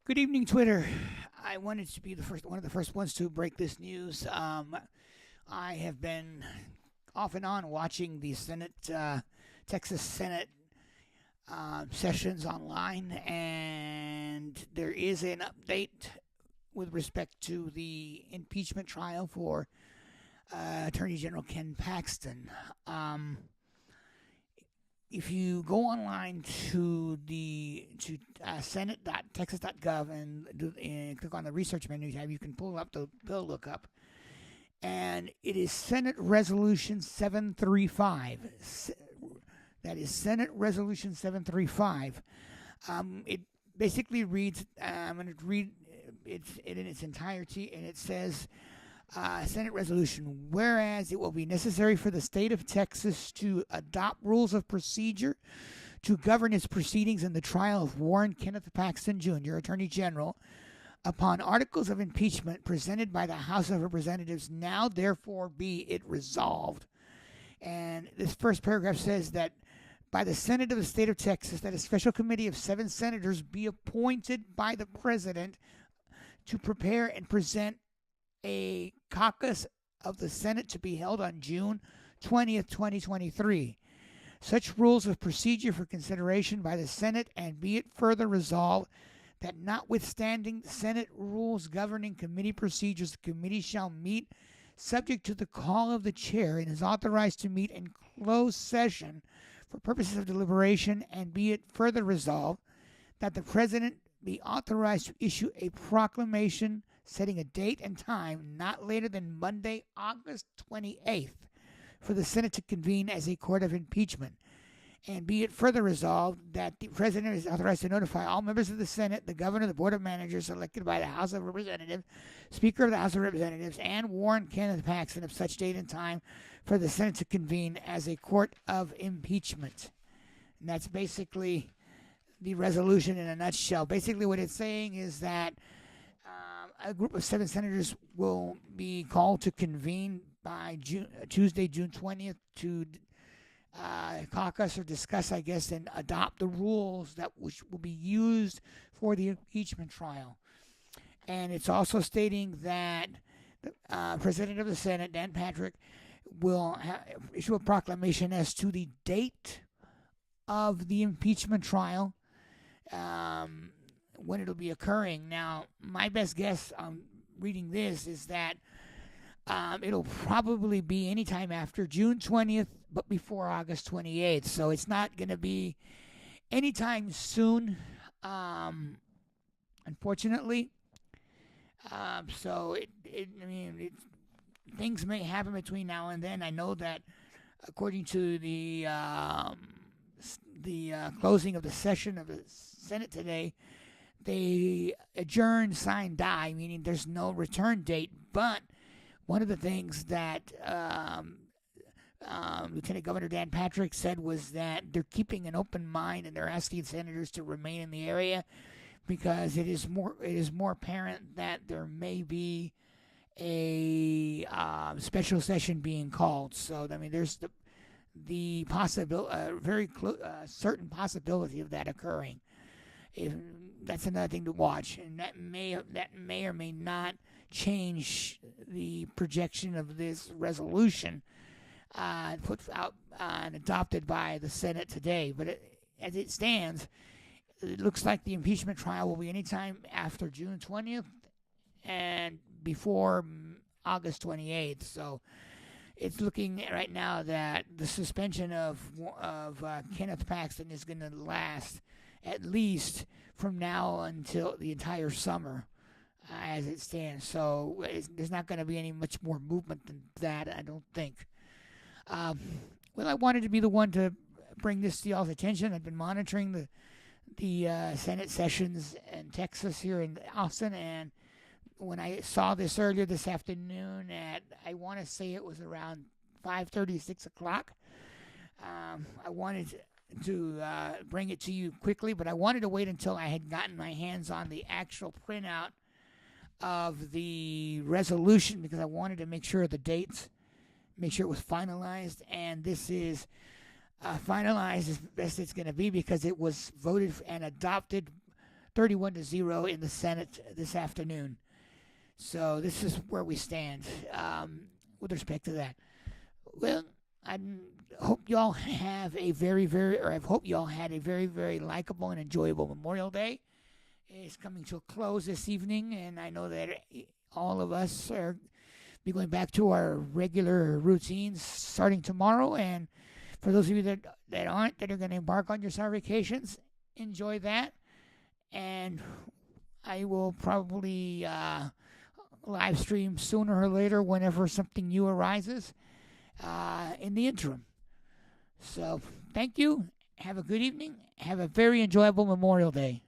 Good evening, Twitter. I wanted to be one of the first ones to break this news. I have been off and on watching the Texas Senate sessions online, and there is an update with respect to the impeachment trial for Attorney General Ken Paxton. If you go online to senate.texas.gov and click on the research menu tab, you can pull up the bill lookup, and it is Senate Resolution 735. That is Senate Resolution 735. It basically reads. I'm going to read it in its entirety, and it says. Senate resolution, whereas it will be necessary for the state of Texas to adopt rules of procedure to govern its proceedings in the trial of Warren Kenneth Paxton Jr., Attorney General, upon articles of impeachment presented by the House of Representatives, now therefore be it resolved. And this first paragraph says that by the Senate of the state of Texas, that a special committee of 7 senators be appointed by the president to prepare and present a caucus of the Senate to be held on June 20th, 2023. Such rules of procedure for consideration by the Senate, and be it further resolved that notwithstanding Senate rules governing committee procedures, the committee shall meet subject to the call of the chair and is authorized to meet in closed session for purposes of deliberation, and be it further resolved that the president be authorized to issue a proclamation setting a date and time not later than Monday, August 28th, for the Senate to convene as a court of impeachment. And be it further resolved that the President is authorized to notify all members of the Senate, the Governor, the Board of Managers elected by the House of Representatives, Speaker of the House of Representatives, and Warren Kenneth Paxton of such date and time for the Senate to convene as a court of impeachment. And that's basically the resolution in a nutshell. Basically what it's saying is that a group of 7 senators will be called to convene by Tuesday, June 20th, to caucus or discuss, I guess, and adopt the rules that which will be used for the impeachment trial. And it's also stating that the President of the Senate, Dan Patrick, will issue a proclamation as to the date of the impeachment trial, when it'll be occurring. Now, my best guess on reading this is that it'll probably be anytime after June 20th, but before August 28th. So it's not going to be anytime soon, unfortunately. Things may happen between now and then. I know that according to the closing of the session of the Senate today, they adjourn, sign, die, meaning there's no return date. But one of the things that Lieutenant Governor Dan Patrick said was that they're keeping an open mind and they're asking senators to remain in the area because it is more apparent that there may be a special session being called. So I mean, there's the possibility, certain possibility of that occurring. That's another thing to watch, and that may or may not change the projection of this resolution put out and adopted by the Senate today. But as it stands, it looks like the impeachment trial will be anytime after June 20th and before August 28th. So it's looking right now that the suspension of Kenneth Paxton is going to last at least from now until the entire summer, as it stands. So there's not going to be any much more movement than that, I don't think. Well, I wanted to be the one to bring this to y'all's attention. I've been monitoring the Senate sessions in Texas here in Austin, and when I saw this earlier this afternoon I want to say it was around 5:30, 6 o'clock, I wanted to bring it to you quickly, but I wanted to wait until I had gotten my hands on the actual printout of the resolution because I wanted to make sure of the dates, make sure it was finalized, and this is finalized as best it's going to be because it was voted and adopted 31-0 in the Senate this afternoon. So this is where we stand with respect to that. Well, I hope y'all have a I hope y'all had a very, very likable and enjoyable Memorial Day. It's coming to a close this evening, and I know that all of us are be going back to our regular routines starting tomorrow. And for those of you that aren't, that are going to embark on your summer vacations, enjoy that. And I will probably live stream sooner or later whenever something new arises in the interim. So thank you. Have a good evening. Have a very enjoyable Memorial Day.